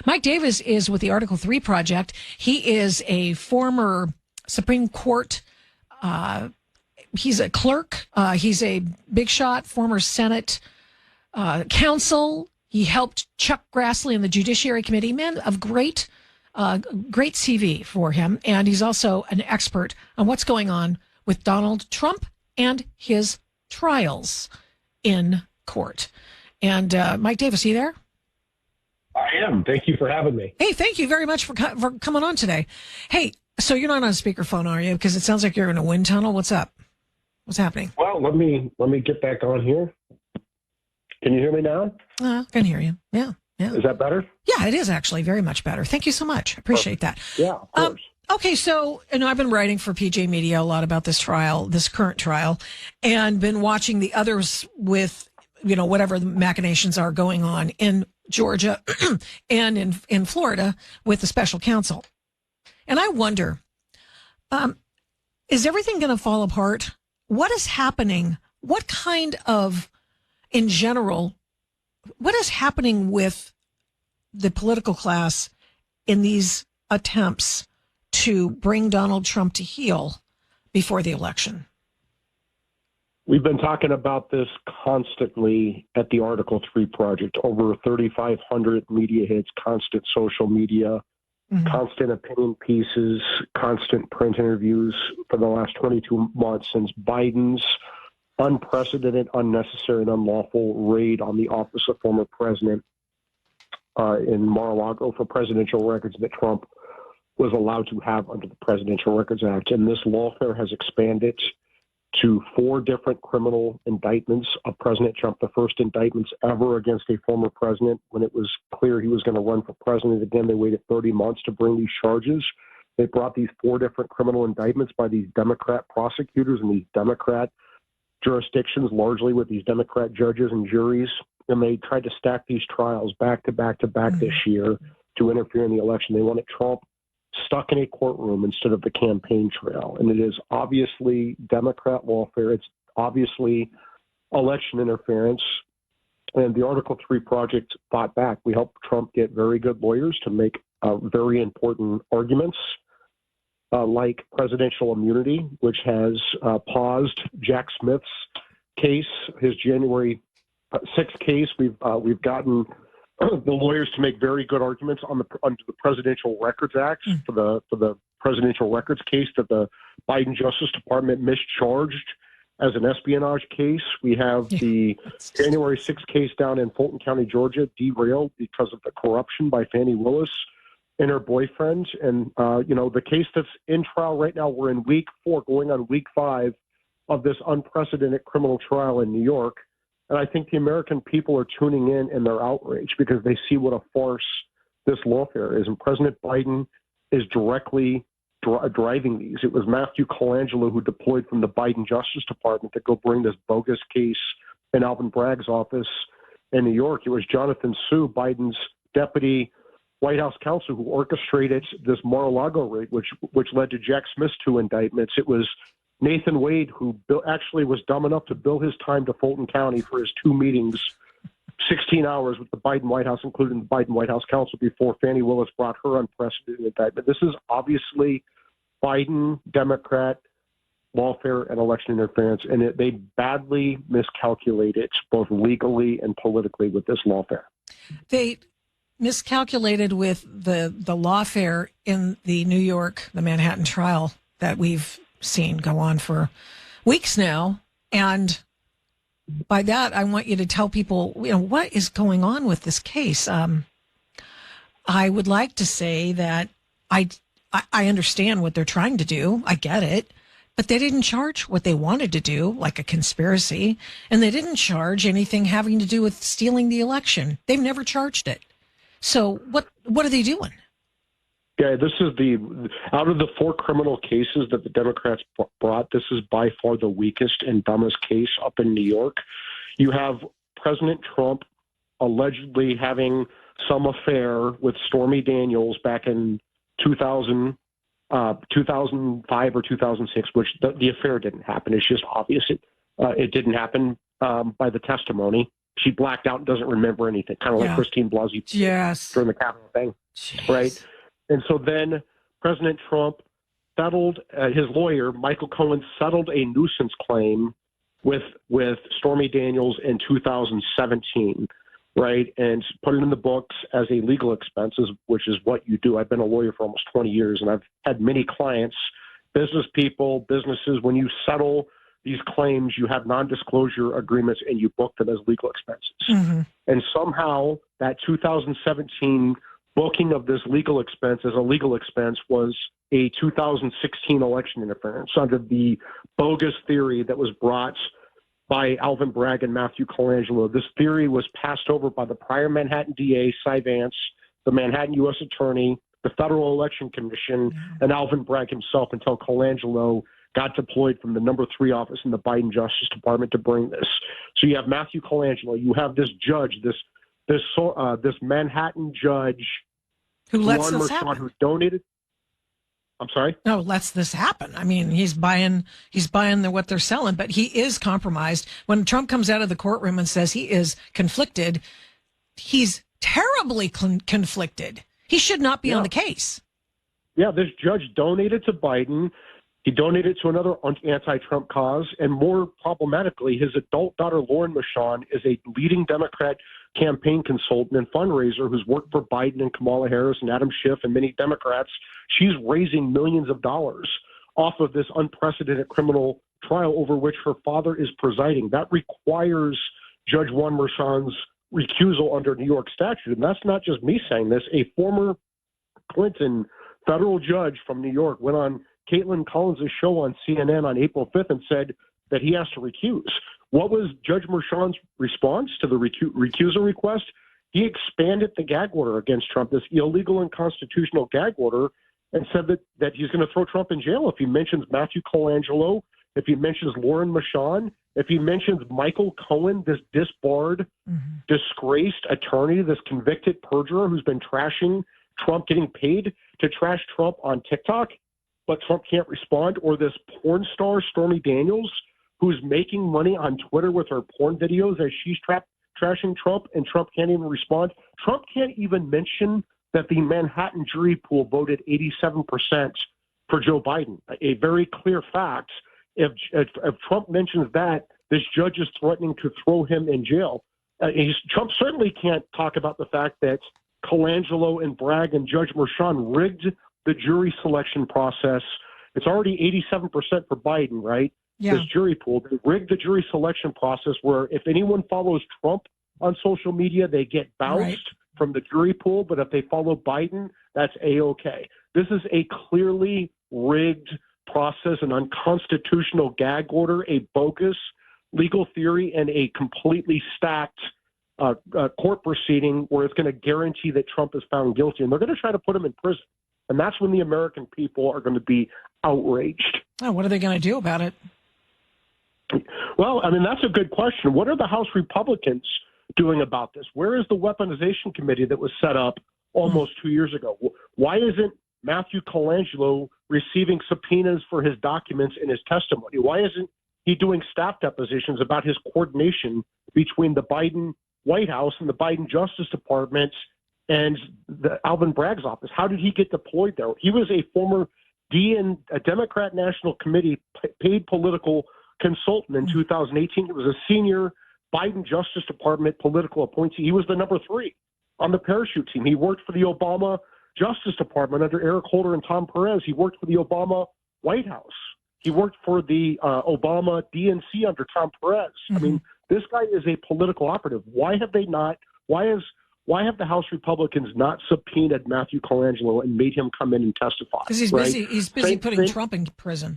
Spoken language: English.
Mike Davis is with the Article 3 Project. He is a former Supreme Court, he's a clerk, he's a big shot, former Senate counsel. He helped Chuck Grassley in the Judiciary Committee. Man of great CV for him. And he's also an expert on what's going on with Donald Trump and his trials in court. And Mike Davis, are you there? I am. Thank you for having me. Hey, thank you very much for coming on today. Hey, so you're not on speakerphone, are you? Because it sounds like you're in a wind tunnel. What's up? What's happening? Well, let me get back on here. Can you hear me now? I can hear you. Yeah. Is that better? Yeah, it is actually very much better. Thank you so much. Appreciate that. Yeah, of course. Okay, so, I've been writing for PJ Media a lot about this trial, this current trial, and been watching the others with, whatever the machinations are going on in Georgia and in Florida with the special counsel. And I wonder, is everything going to fall apart? What is happening? What kind of, in general, what is happening with the political class in these attempts to bring Donald Trump to heel before the election? We've been talking about this constantly at the Article 3 Project. Over 3,500 media hits, constant social media, constant opinion pieces, constant print interviews for the last 22 months since Biden's unprecedented, unnecessary, and unlawful raid on the office of former president in Mar-a-Lago for presidential records that Trump was allowed to have under the Presidential Records Act. And this lawfare has expanded to 4 different criminal indictments of President Trump, the first indictments ever against a former president. When it was clear he was going to run for president again, they waited 30 months to bring these charges. They brought these 4 different criminal indictments by these Democrat prosecutors in these Democrat jurisdictions, largely with these Democrat judges and juries. And they tried to stack these trials back to back to back this year to interfere in the election. They wanted Trump stuck in a courtroom instead of the campaign trail. And it is obviously Democrat lawfare. It's obviously election interference. And the Article 3 Project fought back. We helped Trump get very good lawyers to make very important arguments, like presidential immunity, which has paused Jack Smith's case, his January 6th case. We've gotten the lawyers to make very good arguments under the Presidential Records Act for the presidential records case that the Biden Justice Department mischarged as an espionage case. We have the January 6th case down in Fulton County, Georgia, derailed because of the corruption by Fani Willis and her boyfriend. And, the case that's in trial right now, we're in week 4, going on week 5 of this unprecedented criminal trial in New York. And I think the American people are tuning in and they're outraged because they see what a farce this lawfare is. And President Biden is directly driving these. It was Matthew Colangelo who deployed from the Biden Justice Department to go bring this bogus case in Alvin Bragg's office in New York. It was Jonathan Sue, Biden's deputy White House counsel, who orchestrated this Mar-a-Lago raid, which led to Jack Smith's 2 indictments. It was Nathan Wade, who actually was dumb enough to bill his time to Fulton County for his 2 meetings, 16 hours with the Biden White House, including the Biden White House counsel, before Fani Willis brought her unprecedented indictment. This is obviously Biden, Democrat, lawfare, and election interference, and they badly miscalculated both legally and politically with this lawfare. They miscalculated with the lawfare in the Manhattan trial that we've seen go on for weeks now. And by that, I want you to tell people, what is going on with this case. I would like to say that I understand what they're trying to do. I get it. But they didn't charge what they wanted to do, like a conspiracy. And they didn't charge anything having to do with stealing the election. They've never charged it. So what are they doing? Yeah, this is out of the 4 criminal cases that the Democrats brought, this is by far the weakest and dumbest case up in New York. You have President Trump allegedly having some affair with Stormy Daniels back in 2005 or 2006, which the affair didn't happen. It's just obvious it didn't happen by the testimony. she blacked out and doesn't remember anything, kind of like Christine Blasey during the Kavanaugh thing, right? And so then President Trump settled, his lawyer, Michael Cohen, settled a nuisance claim with Stormy Daniels in 2017, right? And put it in the books as a legal expenses, which is what you do. I've been a lawyer for almost 20 years, and I've had many clients, business people, businesses. When you settle these claims, you have non-disclosure agreements, and you book them as legal expenses. Mm-hmm. And somehow that 2017 booking of this legal expense as a legal expense was a 2016 election interference under the bogus theory that was brought by Alvin Bragg and Matthew Colangelo. This theory was passed over by the prior Manhattan DA, Cy Vance, the Manhattan U.S. Attorney, the Federal Election Commission, and Alvin Bragg himself until Colangelo got deployed from the number 3 office in the Biden Justice Department to bring this. So you have Matthew Colangelo, you have this judge, this Manhattan judge who lets this happen, who donated. I'm sorry? No, lets this happen. I mean, he's buying what they're selling, but he is compromised. When Trump comes out of the courtroom and says he is conflicted, he's terribly conflicted. He should not be on the case. Yeah, this judge donated to Biden. He donated to another anti-Trump cause, and more problematically, his adult daughter, Lauren Michon, is a leading Democrat campaign consultant and fundraiser who's worked for Biden and Kamala Harris and Adam Schiff and many Democrats. She's raising millions of dollars off of this unprecedented criminal trial over which her father is presiding. That requires Judge Juan Merchan's recusal under New York statute. And that's not just me saying this. A former Clinton federal judge from New York went on Caitlin Collins' show on CNN on April 5th and said that he has to recuse. What was Judge Merchan's response to the recusal request? He expanded the gag order against Trump, this illegal and unconstitutional gag order, and said that he's going to throw Trump in jail if he mentions Matthew Colangelo, if he mentions Lauren Michon, if he mentions Michael Cohen, this disbarred, disgraced attorney, this convicted perjurer who's been trashing Trump, getting paid to trash Trump on TikTok, but Trump can't respond, or this porn star, Stormy Daniels, who's making money on Twitter with her porn videos as she's trashing Trump, and Trump can't even respond. Trump can't even mention that the Manhattan jury pool voted 87% for Joe Biden, a very clear fact. If Trump mentions that, this judge is threatening to throw him in jail. Trump certainly can't talk about the fact that Colangelo and Bragg and Judge Merchan rigged the jury selection process. It's already 87% for Biden, right? Yeah. This jury pool. They rigged the jury selection process where if anyone follows Trump on social media, they get bounced from the jury pool. But if they follow Biden, that's A-OK. This is a clearly rigged process, an unconstitutional gag order, a bogus legal theory, and a completely stacked court proceeding where it's going to guarantee that Trump is found guilty. And they're going to try to put him in prison. And that's when the American people are going to be outraged. Oh, what are they going to do about it? Well, I mean, that's a good question. What are the House Republicans doing about this? Where is the weaponization committee that was set up almost 2 years ago? Why isn't Matthew Colangelo receiving subpoenas for his documents in his testimony? Why isn't he doing staff depositions about his coordination between the Biden White House and the Biden Justice Department and the Alvin Bragg's office? How did he get deployed there? He was a former a Democrat National Committee paid political consultant in 2018. He was a senior Biden Justice Department political appointee. He was the number 3 on the parachute team. He worked for the Obama Justice Department under Eric Holder and Tom Perez. He worked for the Obama White House. He worked for the Obama DNC under Tom Perez. I mean, this guy is a political operative. Why have they not? Why have the House Republicans not subpoenaed Matthew Colangelo and made him come in and testify? Because he's busy. He's busy putting Trump in prison.